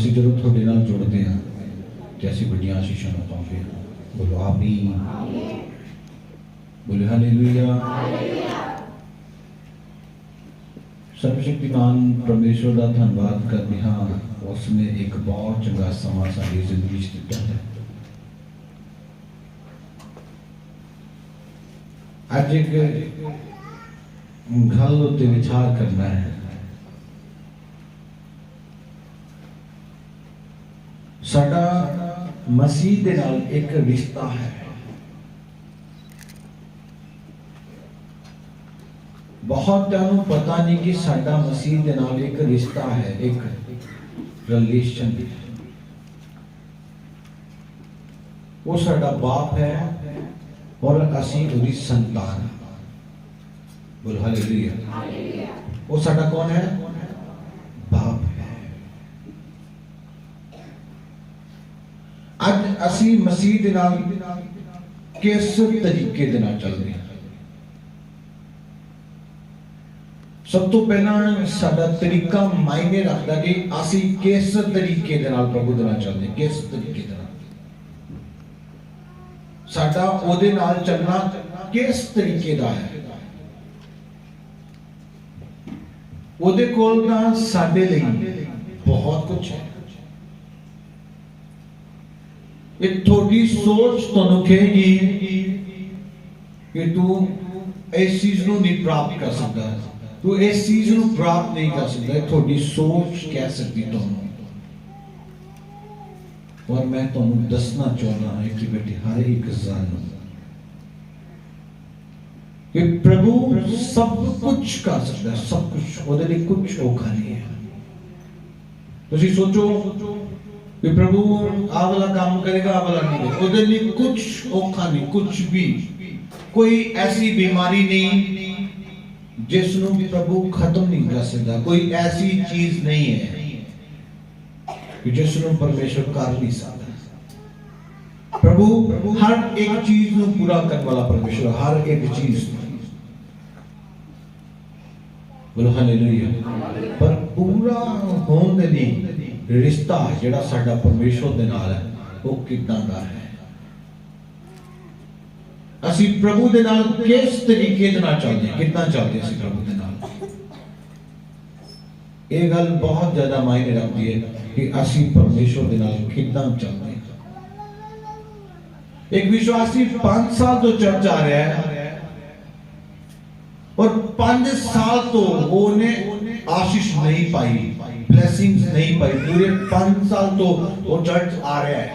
ਅਸੀਂ ਜਦੋਂ ਤੁਹਾਡੇ ਨਾਲ ਜੁੜਦੇ ਹਾਂ ਤੇ ਅਸੀਂ ਵੱਡੀਆਂ ਆਸ਼ੀਸ਼ਾਂ ਨੂੰ ਪਾਉਂਦੇ ਹਾਂ। ਬੋਲੋ ਆਮੀਨ, ਬੋਲੋ ਹਾਲੇਲੂਇਆ। सर्वशक्तिमान परमेश्वर का धन्यवाद करते हाँ, उसने एक बहुत चंगा समा साडी जिंदगी च दिता है। आज एक गल उत्ते विचार करना है। साडा मसीह दे नाल एक रिश्ता है। बहुत तेनू पता नहीं कि साडा मसीह दे नाल एक रिश्ता है, एक रिलेशन है। वो साडा बाप है और असी उसकी संतान। बोलो हालेलुया। वो साडा कौन है? बाप है। आज असी मसीह दे नाल किस तरीके दे नाल चल रहे हैं? सब तो पहला साडा तरीका मायने रखता कि असी किस तरीके दे नाल प्रभु दे नाल चलदे, किस तरीके दे नाल साडा ओदे नाल चलना किस तरीके दा है। ओदे कोल तां साडे लई बहुत कुछ है। ये थोड़ी सोच तुहानू कहेगी कि तू इस चीज नू नहीं प्राप्त कर सकता, तू इस चीज को प्राप्त नहीं कर सकता। थोड़ी सोच कह सकती तुहानू। और मैं तुहानू दसना चाहना है कि बेटे हर एक जानो कि प्रभु सब कुछ कर सकता है, सब कुछ। ओदे लिए कुछ औखा नहीं है। तुसी सोचो कि प्रभु आ वाला काम करेगा, आ वाला नहीं करेगा। ओदे लिए कुछ औखा नहीं, कुछ भी। कोई ऐसी बीमारी नहीं जिसनों प्रभु खत्म नहीं कर सकता। कोई ऐसी चीज नहीं है कि जिसनों परमेश्वर कर नहीं सकता। प्रभु हर एक चीज को पूरा करने वाला परमेश्वर, हर एक चीज। बोलो हालेलुया। पर पूरा होने दी रिश्ता जिहड़ा साडा परमेश्वर दे नाल है वो किदां दा है? असी प्रभु दे नाल किस तरीके दे नाल चलदे, कितना चलदे असी प्रभु दे नाल? ये गल बहुत ज्यादा मायने रखती है कि असी परमेश्वर दे नाल कितना चलदे। एक विश्वासी 5 साल तो चर्च आ रहा है और 5 साल तो ओने आशीष नहीं पाई, ब्लेसिंग्स नहीं पाई। पूरे 5 साल तो वो चर्च आ रहा है।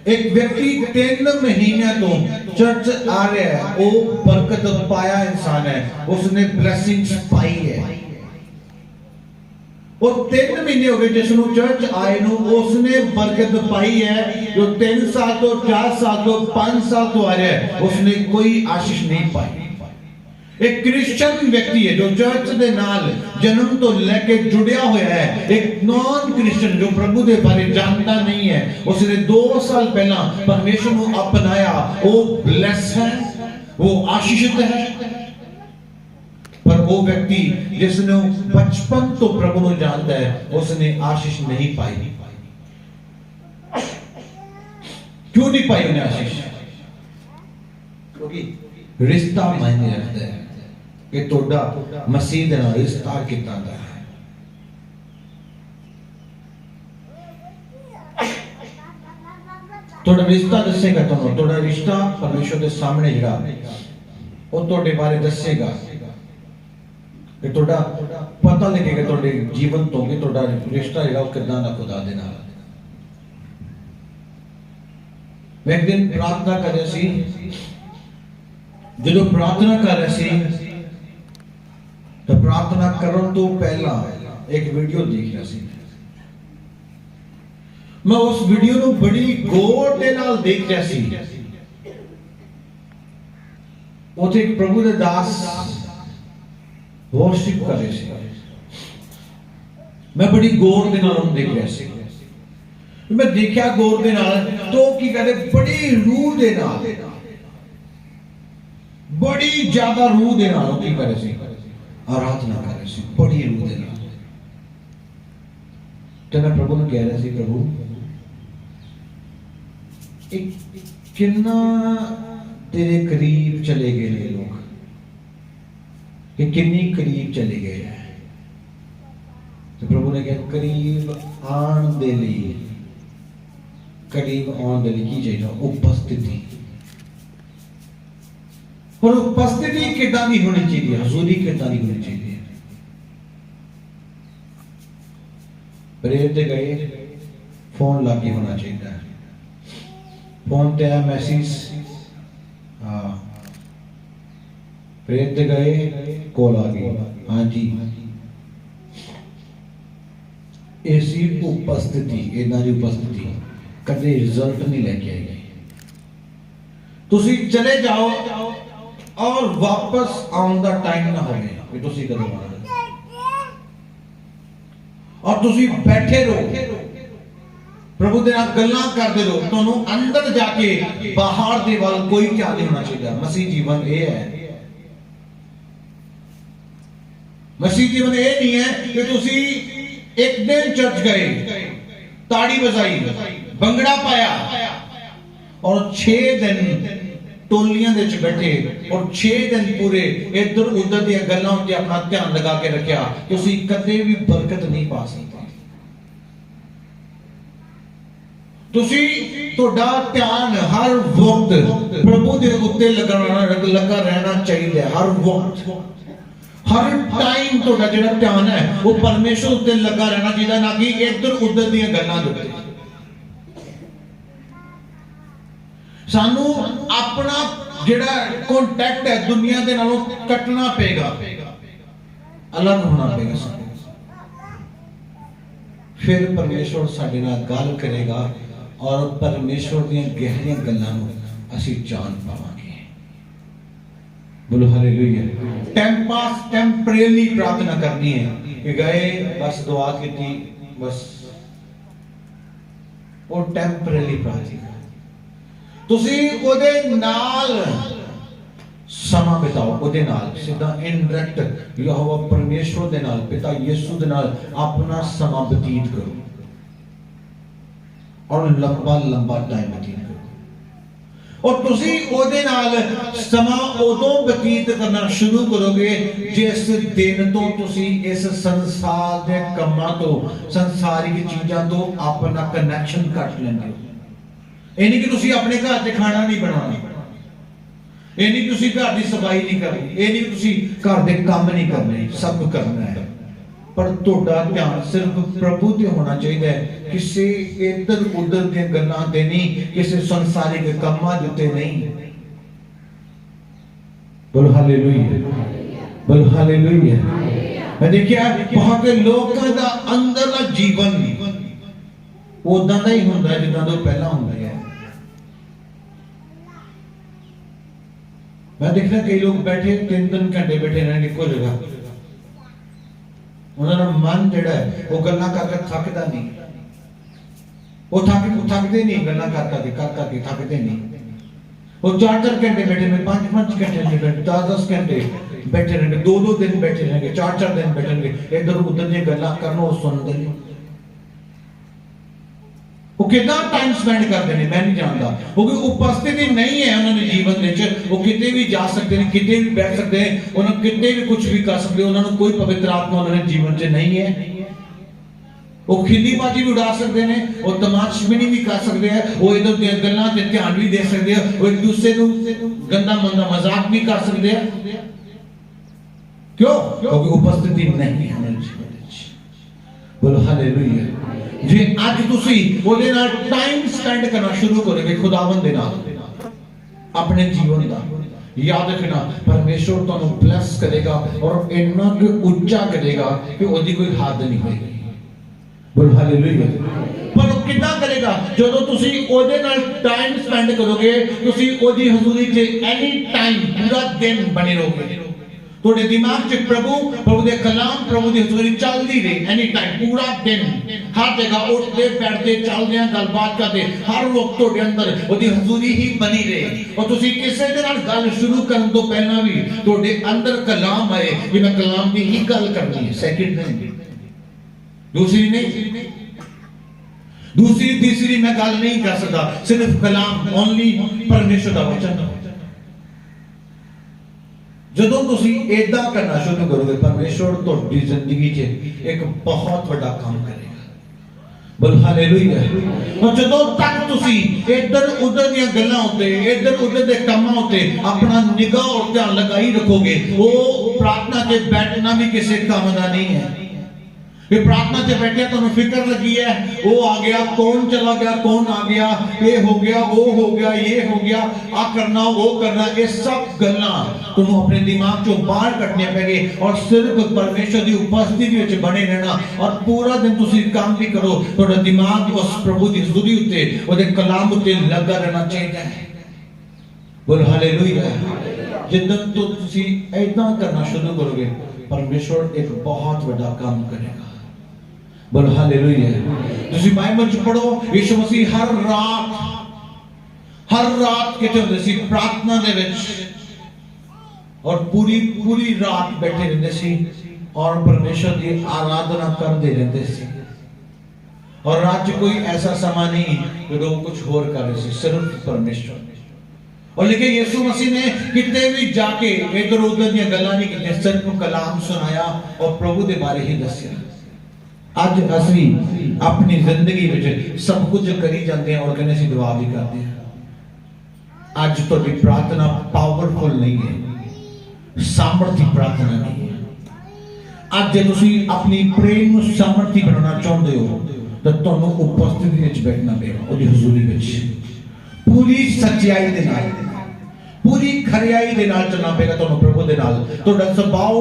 एक व्यक्ति 3 महीने तो चर्च आ रहा है, वो बरकत पाया इंसान है, उसने ब्लेसिंग्स पाई है। और 3 महीने हो गए जिसनु चर्च आए नु, उसने बरकत पाई है। जो 3 साल तो 4 साल तो 5 साल तो आ रहा है, उसने कोई आशीष नहीं पाई। एक क्रिश्चियन व्यक्ति है जो चर्च दे नाल जन्म तो लेके जुड़िया हुआ है। एक नॉन क्रिश्चियन जो प्रभु दे बारे जानता नहीं है, उसने 2 साल पहला परमेश्वर को अपनाया, वो ब्लेस है, वो आशीषित है। पर वो व्यक्ति जिसने बचपन तो प्रभु को जानता है, उसने आशीष नहीं पाई। क्यों नहीं पाई उन्हें आशीष? क्योंकि रिश्ता मायने रखता है कि तोड़ा मसीह दे नाल रिश्ता कितना दा है। तोड़ा रिश्ता दसेगा तुहानू, तोड़ा रिश्ता परमेश्वर के सामने जिहड़ा वो तोड़े बारे दसेगा कि तोड़ा पता लगेगा तोड़े जीवन तो कि तोड़ा रिश्ता जिहड़ा वो किदां दा खुदा दे नाल। मैं एक दिन प्रार्थना कर रहा सी, जो प्रार्थना कर रहे सी तो प्रार्थना करने तो पहला एक वीडियो देख रहा सी। मैं उस वीडियो को बड़ी गौर दे नाल देख रहा सी। उथे एक प्रभु दे दास वर्शिप कर रहे सी। मैं बड़ी गौर दे नाल देख रहा सी। मैं देखा गौर दे नाल तो की कहते बड़ी रूह दे नाल, बड़ी ज्यादा रूह दे नाल की करे सी आराधना करे सी, बड़ी रूह दे नाल। तो मैं प्रभु ने कह रहा सी, प्रभु एक किन्ना तेरे करीब चले गए ने लोग, कि किन्नी करीब चले गए हैं। तो प्रभु ने कहा करीब आने दे लिए, करीब आने दे लिए की चाहिए उपस्थिति। और उपस्थिति कितना नहीं होनी चाहिए, हजूरी कितना नहीं होनी चाहिए। प्रेरित गए, फोन लागे होना चाहिए, फोन ते आया मैसेज, हाँ प्रेरित गए, कॉल आ गई, हाँ जी। ऐसी उपस्थिति, इन्हां दी उपस्थिति कदे रिजल्ट नहीं लेके आएगी। तुसी चले जाओ और वापस आने का टाइम ना होवे कि तुसी कदों आना, और तुसी बैठे रहो प्रभु दे नाल गल्लां करदे रहो, तुहानू अंदर जाके बाहर दे वाल कोई ख्याल नहीं होना चाहिए। मसीह जीवन ये है, मसीह जीवन ये नहीं है कि तुसी एक दिन चर्च गए, ताड़ी बजाई, भंगड़ा पाया और 6 दिन टोलियां दे च बैठे और 6 दिन पूरे इधर उधर दी गल्लां ते अपना ध्यान लगा के रखा, तुसी कदे भी बरकत नहीं पा सकते। तुसी तोड़ा ध्यान हर वक्त प्रभु दे उत्ते लगा रहना चाहिए। हर वक्त हर टाइम तोड़ा जिहड़ा ध्यान है वो परमेश्वर उत्ते लगा रहना चाहिए, ना कि इधर उधर दी गल्लां दे उत्ते। सानू अपना जिहड़ा कॉन्टैक्ट है दुनिया दे नालों कटना पेगा, अलग होना पेगा, फिर परमेश्वर साडे नाल गल करेगा और परमेश्वर दी गहरियां गल्लां नूं असीं जान पावांगे। बोलो हालेलुया। टेम्परेरी प्रार्थना करनी है कि गए बस दुआ की बस, वो टेम्परेरी प्रार्थना। तुसी ओदे नाल समा बिताओ, ओदे नाल सीधा इनडायरेक्ट यहोवा परमेश्वर दे नाल, पिता यीशु दे नाल अपना समा बतीत करो और लंबा लंबा टाइम बतीत करो। और तुसी ओदे नाल समा उदों बतीत करना शुरू करोगे जिस दिन तो तुसी इस संसार दे कम्मां तो, संसारिक चीजां तो अपना कनैक्शन कट लेंगे। ये नहीं कि तुसी अपने घर च खाना नहीं बनाना, ये नहीं तुसी घर की सफाई नहीं करनी, ये नहीं तुसी घर के काम नहीं करने, सब करना है, पर तोड़ा ध्यान सिर्फ प्रभु ते होना चाहिए, किसी इधर उधर दी गल्लां ते नहीं, किसी संसारिक कामां दे उत्ते नहीं। बोलो हालेलुया, बोलो हालेलुया। मैं देखिया बहुत लोगों का अंदर का जीवन उदां दा ही हुंदा है जिद्दां दा पहला हुंदा है। मैं देखना कई लोग बैठे 3-3 घंटे बैठे रहने को जगह, उन्होंने मन जड़ा है वो गल्लां करके थकदा नहीं, वो थकदे नहीं, गल्लां करके थकदे नहीं। वो 4-4 घंटे बैठे ने, 5-5 घंटे बैठे, 10-10 घंटे बैठे रहेंगे, 2-2 दिन बैठे रहेंगे, 4-4 दिन बैठेंगे, इधर उधर दी गल्लां करनो सुनदे नहीं। वो कितना टाइम स्पेंड करते हैं मैं नहीं जानता, क्योंकि उपस्थिति नहीं है उन्होंने जीवन में, वो कितने भी जा सकते हैं, कितने भी बैठ सकते हैं, उन्होंने कितने भी कुछ भी कर सकते हैं, उन्होंने कोई पवित्र आत्मा उन्होंने जीवन में नहीं है। वो खिल्लीबाजी भी उड़ा सकते हैं, वो तमाशबीनी भी कर सकते हैं, वो इधर उधर गल्लां ते ध्यान भी दे सकते हैं, वो एक दूसरे को गंदा मंदा मजाक भी कर सकते हैं। क्यों? क्योंकि उपस्थिति नहीं है हमारे जीवन में। बोलो हालेलुया। जे आज तुसी ओदे नाल टाइम स्पेंड करना शुरू करोगे खुदावंद दे नाल अपने जीवन दा, याद रखना परमेश्वर तुहानू ब्लेस करेगा और इन्ना को ऊंचा करेगा कि ओदी कोई हद नहीं होगी। बोल हालेलुया। पर कितना करेगा जदों तुसी ओदे नाल टाइम स्पेंड करोगे, तुसी ओदी हुजूरी च एनी टाइम पूरा दिन बने रहोगे, थोड़े दिमाग च प्रभु दे कलाम, प्रभु दी हुजूरी चलदी रहे एनी टाइम, पूरा दिन, हर जगह उठते बैठते चलदे गलबात करते, हर वक्त थोड़े अंदर ओदी हुजूरी ही बनी रहे। और तुसी किसी दे नाल गल शुरू करन तो पहला भी थोड़े अंदर कलाम आए कि मैं कलाम दी ही गल करनी है, सेकंड नहीं, दूसरी नहीं। दूसरी तीसरी मैं गल नहीं कर सकता, सिर्फ कलाम, ओनली परमेश्वर का वचन। ਜਦੋਂ ਤੁਸੀਂ ਇਦਾਂ करना शुरू करोगे, परमेश्वर ਤੁਹਾਡੀ ਜ਼ਿੰਦਗੀ 'ਚ एक बहुत बड़ा काम करेगा। बोल हालेलुया। और ਜਦੋਂ तक ਤੁਸੀਂ इधर उधर ਦੀਆਂ ਗੱਲਾਂ ਉੱਤੇ, इधर उधर ਦੇ ਕੰਮਾਂ ਉੱਤੇ अपना निगाह और ध्यान लगाई रखोगे, वो प्रार्थना 'ਚ बैठना भी किसी काम का नहीं है। ये प्रार्थना से बैठे तो फिक्र लगी है, वो आ गया, कौन चला गया, कौन आ गया, ये हो गया, वो हो गया, ये हो गया, आ करना, वो करना, ये सब गल्ला तुम अपने दिमाग चो बाहर कटने पैगे और सिर्फ परमेश्वर की उपस्थिति में बने रहना। और पूरा दिन तुसी काम भी करो, थोड़ा दिमाग उस प्रभु की स्तुति उत्ते, ओदे कलाम उत्ते लगा रहना चाहिए। बोल हालेलुया। जिद्दन तो तुसी ऐसा करना शुरू करोगे, परमेश्वर एक बहुत बड़ा काम करेगा। बोल हालेलुया। तुसी बाइबल च पढ़ो, यीशु मसीह हर रात कहते होंदे सी प्रार्थना दे विच, और पूरी रात बैठे रहंदे सी और परमेश्वर की आराधना करते रहंदे सी। और रात च कोई ऐसा समा नहीं जो कुछ और कर रहे सी, सिर्फ परमेश्वर। और लेकिन यीशु मसीह ने कितने भी जाके इधर उधर दी गल्लां नहीं कीतियां, सिर्फ कलाम सुनाया और प्रभु के बारे ही दस्या। आज असी अपनी जिंदगी में सब कुछ करी जाते हैं और कहने से दुआ भी करते हैं। आज तो प्रार्थना पावरफुल नहीं है, सामर्थी प्रार्थना नहीं है। आज जो तुसी अपनी प्रेम को सामर्थी बनाना चाहते हो तो तुहानू उपस्थिति में बैठना पड़ेगा, उसकी हुजूरी में पूरी सच्चाई के नाल, पूरी खरियाई के नाल चलना पड़ेगा। तुहानू प्रभु के नाल तुहाडा सुभाव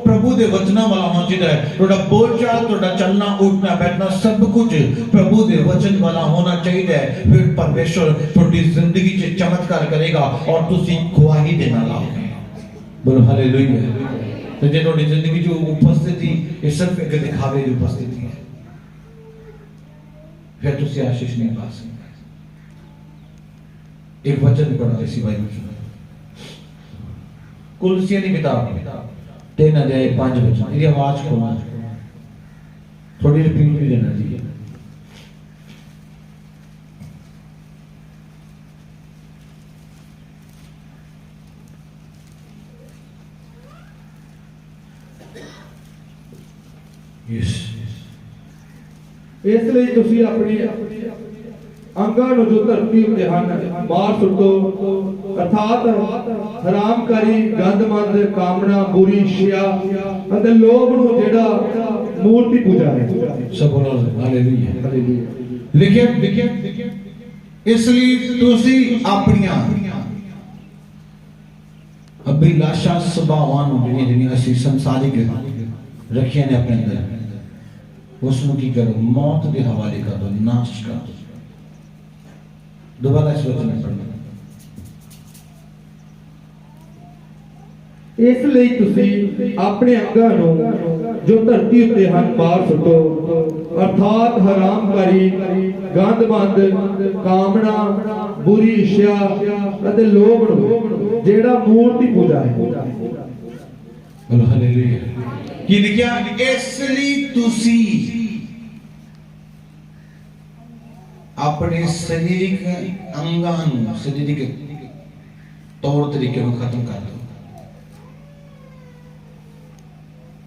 प्रभु के वचनों वाला होना चाहिए। तुहाडा बोलचाल, तुहाडा चलना उठना बैठना सब कुछ प्रभु के वचन वाला होना चाहिए। फिर परमेश्वर तुहाडी जिंदगी च चमत्कार करेगा और तुसी गवाही देना लाओगे। बोलो हालेलुया। तो जे तुहाडी जिंदगी जो उपस्थिति ये सिर्फ एक दिखावे की उपस्थिति है, फिर तुसी आशीष नहीं पा सकते। एक वचन पढ़ा इसी बाइबल में, कुलसियों की किताब 3 अध्याय 5 वचन। मेरी आवाज खोलना, थोड़ी रिपीट भी देना जी। यस, इसलिए तुसी अपने अंगां नूं जो धरती उत्ते हन बाहर सुट्टो, अर्थात हरामकारी, गंदमंद, कामना, बुरी इच्छा अते लोभ नूं जेड़ा मूर्ति पूजा है। सब बोलो हालेलुया। लिखिए इसलिए तुसी अपनियां अभिलाषा स्वभावां नूं जिहड़ियां असीं संसारिक रखियां ने अपने अंदर, उसनूं की करो, मौत दे हवाले कर दो, नाश कर दो। दोबारा इस वचन में पढ़ना। इसलिए तुसी अपने अंगां नूं जो धरती उत्ते हन बाहर सुट्टो, अर्थात हरामकारी, गंदमंद, कामना, बुरी इच्छा अते लोभ नूं जेड़ा मूर्ति पूजा है। बोलो हालेलुया। की लिखिया, इसलिए तुसी अपने शरीरिक अंगां, शरीरिक तौर तरीके को खत्म कर दो।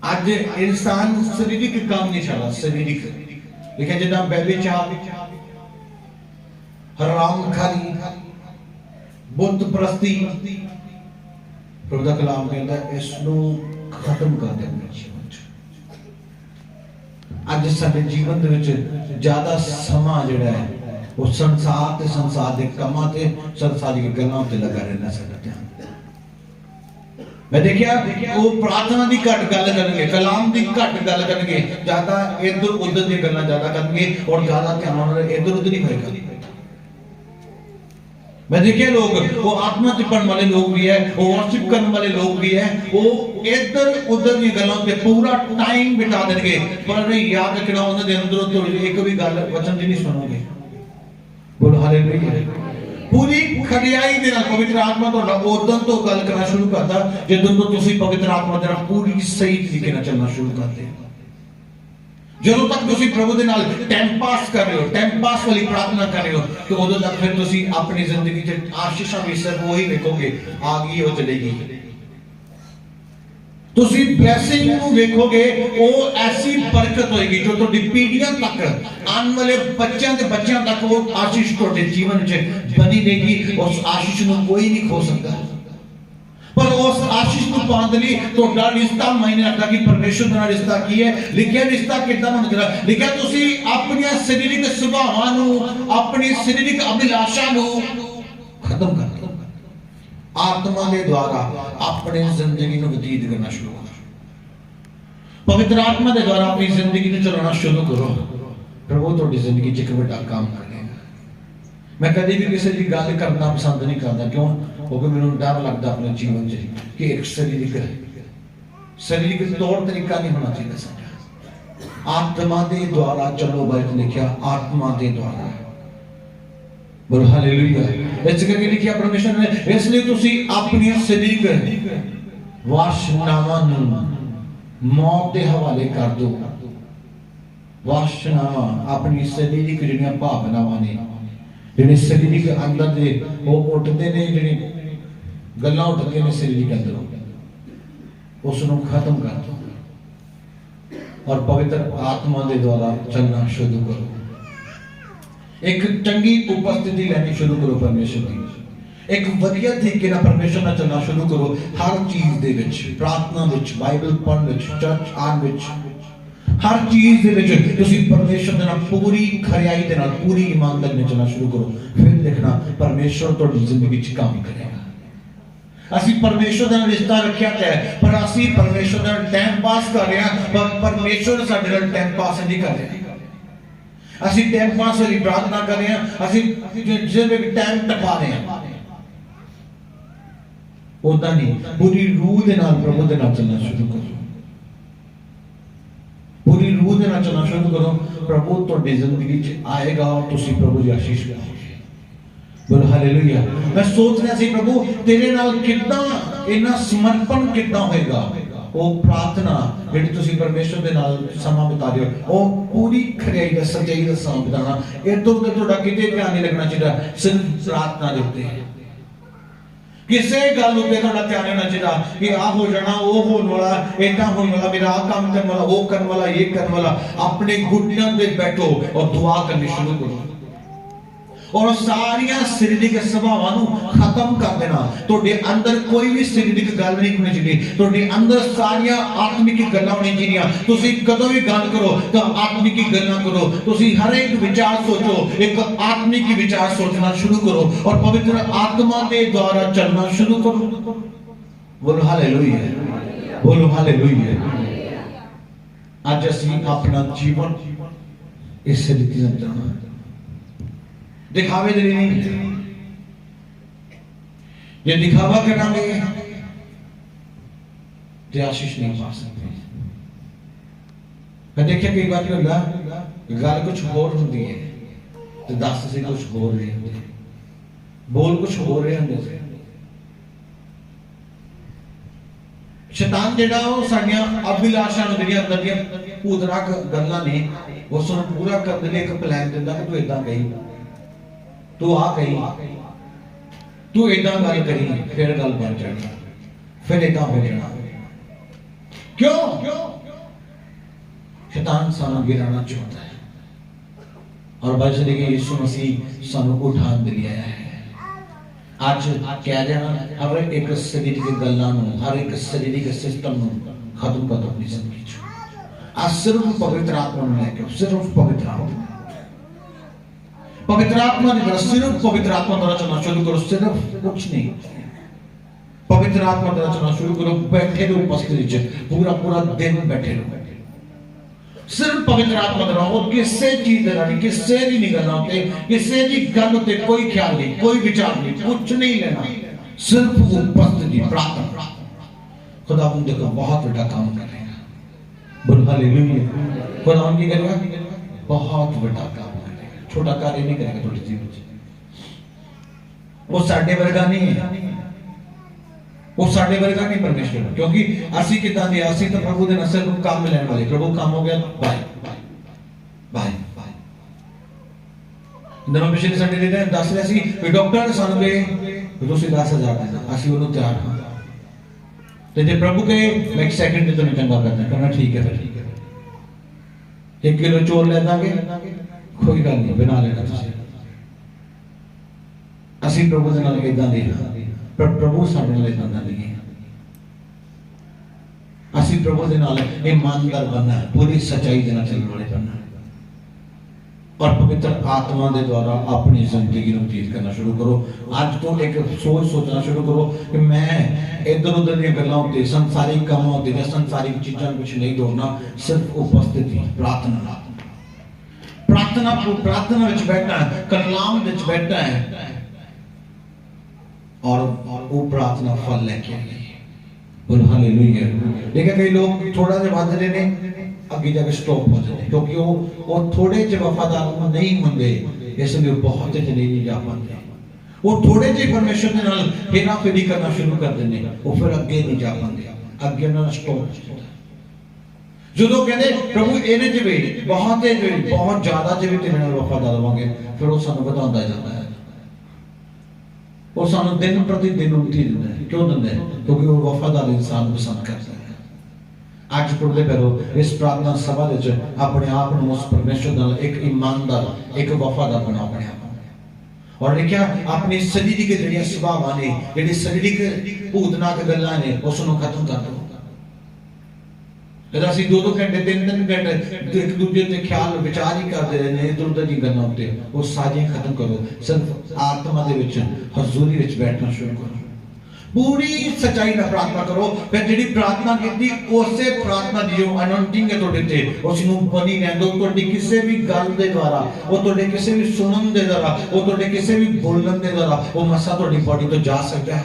आज इंसान शरीरिक काम नहीं चाहता, शरीरिक लिखा जिदा व्यभिचार, हरामखारी, बुत परस्ती, प्रभु दा कलाम कहता है इसनू खत्म कर दे अपने जीवन च। आज साडे जीवन दे विच ज्यादा समा जिहड़ा है वो संसार ते संसार दे कामां ते संसारिक गल्लां ते लगा रहना साडा ध्यान। मैं देखिया वो प्रार्थना दी घट गल करनगे, कलाम दी घट गल करनगे, ज्यादा इधर उधर दी गल्लां ज्यादा करनगे और ज्यादा ध्यान उन्हां इधर उधर ही होएगा। मैं देखिए लोग वो आत्मा चिपन वाले लोग भी है, वो वर्शिप करने वाले लोग भी है, वो इधर उधर की गल्लों पे पूरा टाइम बिता देंगे, पर याद रखना उन्हें अंदरों तो एक भी गल वचन नहीं सुनोगे। बोलो हालेलुया। पूरी खरियाई दे नाल पवित्र आत्मा तो उदन तो गल करना शुरू करता जदों तो तुसी पवित्र आत्मा दे नाल पूरी सही तरीके नाल चलना शुरू करते। ਜਦੋਂ ਤੱਕ ਤੁਸੀਂ ਪ੍ਰਭੂ ਦੇ ਨਾਲ ਟਾਈਮ ਪਾਸ ਕਰ ਰਹੇ ਹੋ, ਟਾਈਮ ਪਾਸ ਵਾਲੀ ਪ੍ਰਾਰਥਨਾ ਕਰ ਰਹੇ ਹੋ, ਤੇ ਉਦੋਂ ਤੱਕ ਫਿਰ ਤੁਸੀਂ ਆਪਣੀ ਜ਼ਿੰਦਗੀ 'ਚ ਆਸ਼ੀਸ਼ਾਂ ਵੀ ਸਿਰਫ ਉਹੀ ਵੇਖੋਗੇ, ਆ ਗਈ ਉਹ ਚਲੇਗੀ। ਤੁਸੀਂ ਬਲੇਸਿੰਗ ਨੂੰ ਵੇਖੋਗੇ, ਉਹ ਐਸੀ ਬਰਕਤ ਹੋਏਗੀ ਜੋ ਤੁਹਾਡੀ ਪੀੜ੍ਹੀਆਂ ਤੱਕ, ਆਉਣ ਵਾਲੇ ਬੱਚਿਆਂ ਦੇ ਬੱਚਿਆਂ ਤੱਕ ਉਹ ਆਸ਼ੀਸ਼ ਤੁਹਾਡੇ ਜੀਵਨ 'ਚ ਬਣੀ ਰਹੇਗੀ। ਉਸ ਆਸ਼ੀਸ਼ ਨੂੰ ਕੋਈ ਨਹੀਂ ਖੋ ਸਕਦਾ। पर उस आशीष को पाने लिए ਤੁਹਾਡਾ ਰਿਸ਼ਤਾ ਮਾਇਨੇ ਰੱਖਦਾ ਕਿ ਪਰਮੇਸ਼ਰ ਨਾਲ ਰਿਸ਼ਤਾ ਕੀ ਹੈ। ਲਿਖਿਆ ਰਿਸ਼ਤਾ ਕਿੱਦਾਂ ਬਣਦਾ, ਲਿਖਿਆ ਤੁਸੀਂ ਆਪਣੀਆਂ ਸਰੀਰਕ ਸੁਭਾਵਾਂ ਨੂੰ, ਆਪਣੀ ਸਰੀਰਕ ਅਭਿਲਾਸ਼ਾ ਨੂੰ ਖਤਮ ਕਰ ਦਿਓ। ਆਤਮਾ ਦੇ ਦੁਆਰਾ ਆਪਣੀ ਜ਼ਿੰਦਗੀ ਨੂੰ ਬਤੀਤ ਕਰਨਾ ਸ਼ੁਰੂ ਕਰੋ। ਪਵਿੱਤਰ ਆਤਮਾ ਦੇ ਦੁਆਰਾ ਆਪਣੀ ਜ਼ਿੰਦਗੀ ਨੂੰ ਚਲਾਉਣਾ ਸ਼ੁਰੂ ਕਰੋ। ਪ੍ਰਭੂ ਤੁਹਾਡੀ ਜ਼ਿੰਦਗੀ 'ਚ ਇੱਕ ਵੱਡਾ ਕੰਮ ਕਰੇਗਾ। मैं कभी भी किसी की गल करना पसंद नहीं करता। क्यों? क्योंकि मैंने डर लगता अपने जीवन से कि एक शारीरिक तौर तरीका नहीं होना चाहिए साडा। आत्मा के द्वारा चलो, बाइबल लिखा आत्मा के द्वारा। बोलो हालेलुया। इस करके लिखा परमेश्वर ने, इसलिए तुसी अपनी शारीरिक वासनावां नूं मौत के हवाले कर दो। वासनावां अपनी शारीरिक जिहड़ियां भावनावां ने, ਜਿਹੜੇ ਸਰੀਰਿਕ ਅੰਦਰ ਦੇ ਉਹ ਉੱਠਦੇ ਨੇ, ਜਿਹੜੇ ਗੱਲਾਂ ਉੱਠਦੀਆਂ ਨੇ ਸਰੀਰਿਕ ਅੰਦਰੋਂ, ਉਸ ਨੂੰ ਖਤਮ ਕਰ ਦਿਓ ਔਰ ਪਵਿੱਤਰ ਆਤਮਾ ਦੇ ਦੁਆਰਾ ਚੱਲਣਾ ਸ਼ੁਰੂ ਕਰੋ। ਇੱਕ ਚੰਗੀ ਉਪਸਥਿਤੀ ਲੈਣੀ ਸ਼ੁਰੂ ਕਰੋ ਪਰਮੇਸ਼ਰ ਦੀ। ਇੱਕ ਵਧੀਆ ਤਰੀਕੇ ਨਾਲ ਪਰਮੇਸ਼ਰ ਨਾਲ ਚੱਲਣਾ ਸ਼ੁਰੂ ਕਰੋ। ਹਰ ਚੀਜ਼ ਦੇ ਵਿੱਚ, ਪ੍ਰਾਰਥਨਾ ਵਿੱਚ, ਬਾਈਬਲ ਪੜ੍ਹਨ ਵਿੱਚ, ਚਰਚ ਆਉਣ ਵਿੱਚ, हर चीज दे विच तुसी परमेश्वर दे नाल पूरी खरियाई दे नाल, पूरी ईमानदारी नाल चलना शुरू करो। फिर देखना परमेश्वर तुहाडी जिंदगी च काम करेगा। असी परमेश्वर दे नाल रिश्ता रखिया है, पर असी परमेश्वर दे नाल टाइम पास कर रहे हैं, पर परमेश्वर साडे नाल टाइम पास नहीं कर रहा। असी टाइम पास वाली प्रार्थना कर रहे हैं, असी जिवें टाइम टपा रहे हैं। ओदा नहीं, पूरी रूह दे नाल प्रभु दे नाल चलना शुरू करो। पूरी रूह दे नाल चलना शुरू करो। प्रभु तुहाडी जिंदगी च आएगा और तुसी प्रभु दी आशीष पाओगे। बोलो हालेलुया। मैं सोच रहा सी प्रभु तेरे नाल कितना इना समर्पण कितना होएगा। वो प्रार्थना जिहड़ी तुसी परमेश्वर दे नाल समा बिता रहे हो, वो पूरी खरियाई दा, सच्चाई दा समा बिताना। इधर उधर तुहाडा किते ध्यान नहीं लगना चाहिए, सिर्फ प्रार्थना दे उत्ते किसी गल उत्ते तुहाडा ध्यान होना चाहिए कि आ हो जाना, वो होने वाला, इतना होने वाला, मेरा आ काम करने वाला, वो करने वाला, ये करने वाला। अपने घुटनों पे बैठो और दुआ करनी शुरू करो और सारियां शारीरिक स्वभावां नूं खत्म कर देना। तुहाडे अंदर कोई भी शारीरिक गल नहीं होनी चाहिए, तुहाडे अंदर सारियां आत्मिक गल्लां होनी चाहिए। तुसीं कदों भी गल करो तो आत्मिक गल्लां करो। तुसीं हर एक विचार सोचो, एक आत्मिक विचार सोचना शुरू करो और पवित्र आत्मा के द्वारा चलना शुरू करो। बोलो हालेलुया, बोलो हालेलुया। आज असीं अपना जीवन इस रीति नाल चलाना, दिखावे दे नहीं। ये दिखावा करांगे तो आशीष नहीं पा सकते। मैं देखिए कई बार क्या गल कुछ होर होंदी है तो दस से कुछ होर रहे होंदे, बोल कुछ होर रहे होंदे। शैतान जेड़ा वो साडियां अभिलाषां नूं जेहड़ियां अंदर दी भूतराक गल्लां ने उस नूं पूरा करने लई एक प्लान दिंदा कि तू इदां कही, तू आ कही, तू इदां गल करी, फिर गल बन जानी, फिर इदां हो जाना। क्यों? शैतान सानू गिराना चाहता है और बच के यीशु मसीह सानू उठान दे लिया है। आज कह देना हर एक शारीरिक गल्लां नूं, हर एक शारीरिक सिस्टम नूं खत्म कर दो अपनी जिंदगी च। आज सिर्फ पवित्र आत्मा नूं लेके, सिर्फ पवित्र आत्मा, पवित्र आत्मा की तरफ, सिर्फ पवित्र आत्मा द्वारा चलना शुरू करो। सिर्फ कुछ नहीं, पवित्र आत्मा द्वारा चलना शुरू करो। बैठे रहो उपस्थिति च, पूरा पूरा दिन बैठे रहो सिर्फ पवित्र आत्मा द्वारा। और किसी चीज का नहीं, किसी की नहीं करना होते, किसी की गल होते कोई ख्याल नहीं, कोई विचार नहीं, कुछ नहीं लेना, सिर्फ उपस्थिति प्रार्थना। खुदा उन देखो बहुत बड़ा काम करेगा। बोलो हालेलुया। खुदा उनकी करेगा बहुत बड़ा काम, छोटा कार्य नहीं करेगा थोड़ी जीवन में। वो साडे वर्गा नहीं है, वो साडे वर्गा नहीं परमेश्वर, क्योंकि असी कितां दे, असी तो प्रभु दे नसल को काम मिलने वाले। प्रभु काम हो गया बाय, ਜਦੋਂ ਪਿਛਲੇ ਸੰਡੇ ਦੇ ਦੱਸ ਰਿਹਾ ਸੀ ਕਿ ਡਾਕਟਰ ਨੇ ਸਾਨੂੰ ਕਹੇ ਤੁਸੀਂ 10,000 ਦੇਣਾ, ਅਸੀਂ ਉਹਨੂੰ ਤਿਆਰ ਹਾਂ। ਤੇ ਜੇ ਪ੍ਰਭੂ ਕਹੇ ਮੈਂ ਇੱਕ ਸੈਕਿੰਡ ਤੇ ਤੁਹਾਨੂੰ ਚੰਗਾ ਕਰਨਾ ਠੀਕ ਹੈ, ਫਿਰ 1 ਕਿਲੋ ਚੋਲ ਲੈ ਦਾਂਗੇ, ਕੋਈ ਗੱਲ ਨਹੀਂ, ਬਣਾ ਲੈਣਾ ਤੁਸੀਂ। ਅਸੀਂ ਪ੍ਰਭੂ ਦੇ ਨਾਲ ਇਦਾਂ ਦੇ ਹਾਂ, ਪਰ ਪ੍ਰਭੂ ਸਾਡੇ ਨਾਲ ਇਦਾਂ ਦਾ ਨਹੀਂ ਹੈ। ਅਸੀਂ ਪ੍ਰਭੂ ਦੇ ਨਾਲ ਇਮਾਨਦਾਰ ਬਣਨਾ ਹੈ, ਪੂਰੀ ਸੱਚਾਈ ਦੇ ਨਾਲ ਚੱਲਣ ਵਾਲੇ ਬਣਨਾ ਹੈ, और पवित्र आत्मा के द्वारा अपनी जिंदगी को बतीत करना शुरू करो। आज तो एक सोचना शुरू करो कि मैं इधर उधर दी गल्लां उत्ते संसारिक कामां उत्ते या संसारिक चीज़ां कुछ नहीं दौड़ना, सिर्फ उपस्थिति प्रार्थना विच बैठना है, कलाम विच बैठना है और वो प्रार्थना फल लेके आएगी। बोलो हालेलुया। देखिए कई लोग थोड़ा जिहा वध रहे ने, अगे जाके स्टॉप हो जाते, क्योंकि वो थोड़े ज वफादार नहीं होंगे, इसलिए बहुत ज नहीं जा पाते। वो थोड़े ज परमेश्वर के नाल हेरा फेरी करना शुरू कर देंगे, वो फिर अगे नहीं जा पाते, अगे ना स्टॉप। जो कहते प्रभु इन्हें च भी बहुत ज्यादा च भी तेरे नाल वफादार होवांगे, फिर वो सानू वधांदा जाता है, वो सानू दिन प्रति दिन उन्नति दिंदा है। क्यों दिंदा है? क्योंकि वो वफादार इंसान पसंद करता है। आज टुरदे करो इस प्रार्थना सभा विच अपने आप को उस परमेश्वर नाल एक ईमानदार, एक वफादार बनाओ अपने आप को। और देखिए अपनी शरीरिक जड़ियां स्वभावां ने, जेडी शरीरिक भूतनाक गल्लां ने, उसनों खत्म कर दो। जब ਅਸੀਂ 2-2 घंटे 3-3 घंटे एक दूसरे ते ख्याल विचार ही करते रहने, इधर उधर दी गल्लां उत्ते, वो सारियां खत्म करो। सिर्फ आत्मा दे विच हजूरी विच बैठना शुरू करो, पूरी सच्चाई में प्रार्थना करो। फिर जी प्रार्थना की उसे प्रार्थना की जो अनॉइंटिंग है तुहाडे ते, उसनूं बनी रहन दो। तुहाडी किसी भी गल दे द्वारा, वो तुहाडे किसी भी सुनन दे द्वारा, वो तुहाडे किसी भी बोलण दे द्वारा वो मसा तुहाडी बॉडी तो जा सकता है,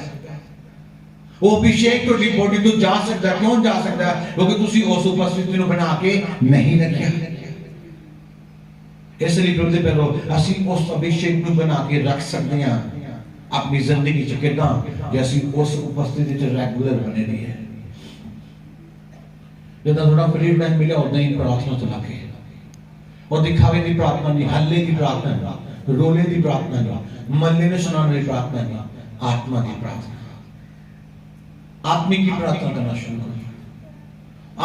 वो अभिषेक तुहाडी बॉडी तो जा सकता है। क्यों जा सकता है? क्योंकि तुसीं उस उपस्थिति नूं बना के नहीं रखिया। इसलिए प्रभु पहलो असीं उस अभिषेक नूं बना के रख सकते हैं अपनी जिंदगी च, किदां जैसी उस उपस्थिति च रेगुलर बने रही है। जिदा थोड़ा फ्री टाइम मिले उदा ही प्रार्थना चला के, और दिखावे की प्रार्थना नहीं, हल्ले की प्रार्थना नहीं, रोले की प्रार्थना नहीं, मल्ले ने सुनाने की प्रार्थना नहीं, आत्मा की प्रार्थना, आत्मिक की प्रार्थना करना शुरू करो,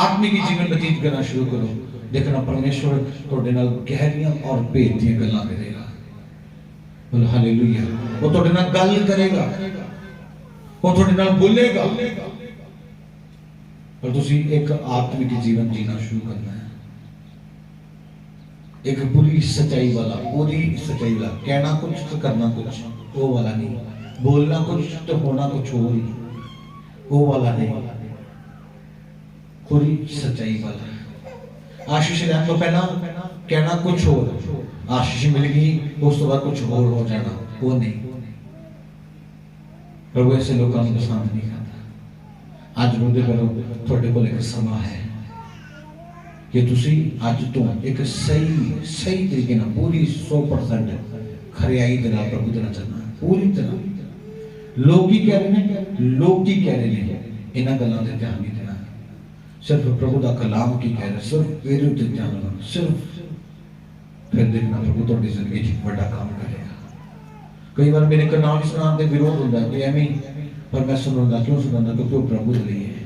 आत्मिक की जीवन व्यतीत करना शुरू करो। देखना परमेश्वर तुहाडे नाल गहरियां और भेद दी गल्लां करेगा। बोलो हालेलुया। वो तुहाडे नाल गल करेगा, वो तुहाडे नाल बोलेगा, पर तुसीं एक आत्मिक जीवन जीना शुरू करना है, एक पूरी सच्चाई वाला, पूरी सच्चाई वाला, कहना कुछ तो करना कुछ, वो वाला नहीं, बोलना कुछ तो होना कुछ और ही, वो वाला नहीं, पूरी सच्चाई वाला। आशीष लेने तो पहला कहना कुछ और, आशीष मिल गई उस तो बाद कुछ और हो जाना, वो नहीं। प्रभु ऐसे लोगों को पसंद नहीं करता। आज रोदे करो थोड़े को एक समा है कि तुसी आज तो एक सही तरीके ना पूरी 100% खरियाई दे नाल प्रभु दे नाल चलना, पूरी तरह। लोग की कह रहे हैं, लोग की कह रहे हैं, इन्हां गल्लां ते ध्यान नहीं देना। सिर्फ प्रभु दा कलाम की कह रहा, सिर्फ मेरे उत्ते ध्यान देना, सिर्फ फिर देखना प्रभु तुहाडी जिंदगी च बड़ा काम करेगा। कई बार मेरे कलाम सुनाने दे विरोध होंदा है कि एवें, पर मैं सुनांदा क्यों सुनांदा? क्योंकि वो प्रभु दे लिए है।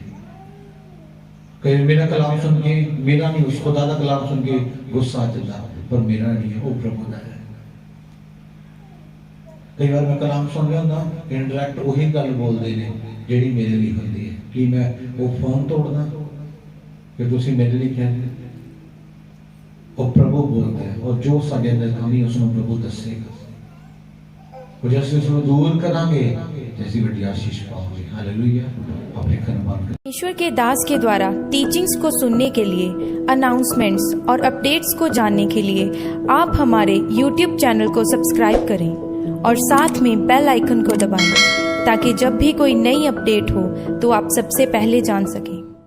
कई मेरा कलाम सुन के, मेरा नहीं, उस खुदा दा कलाम सुन के गुस्सा आ जाता, पर मेरा नहीं है, वो प्रभु दा है। कई बार मैं कलाम सुन रहा होंदा, इनडायरेक्ट वही गल बोलदे ने जेड़ी मेरे लिए होंदी है, कि मैं वो फोन तोड़ना कि तुसीं मेरे लिए कहंदे, और प्रभु बोलता है, और जो साडे अंदर कमी उसनूं प्रभु दसेगा, और जैसे उसनूं दूर करांगे जैसी बड़ी आशीष पाओगे। हालेलुया। अपने धन्यवाद। परमेश्वर के दास के द्वारा टीचिंग्स को सुनने के लिए, अनाउंसमेंट्स और अपडेट्स को जानने के लिए आप हमारे YouTube चैनल को सब्सक्राइब करें और साथ में बेल आइकन को दबाएं, ताकि जब भी कोई नई अपडेट हो तो आप सबसे पहले जान सकें।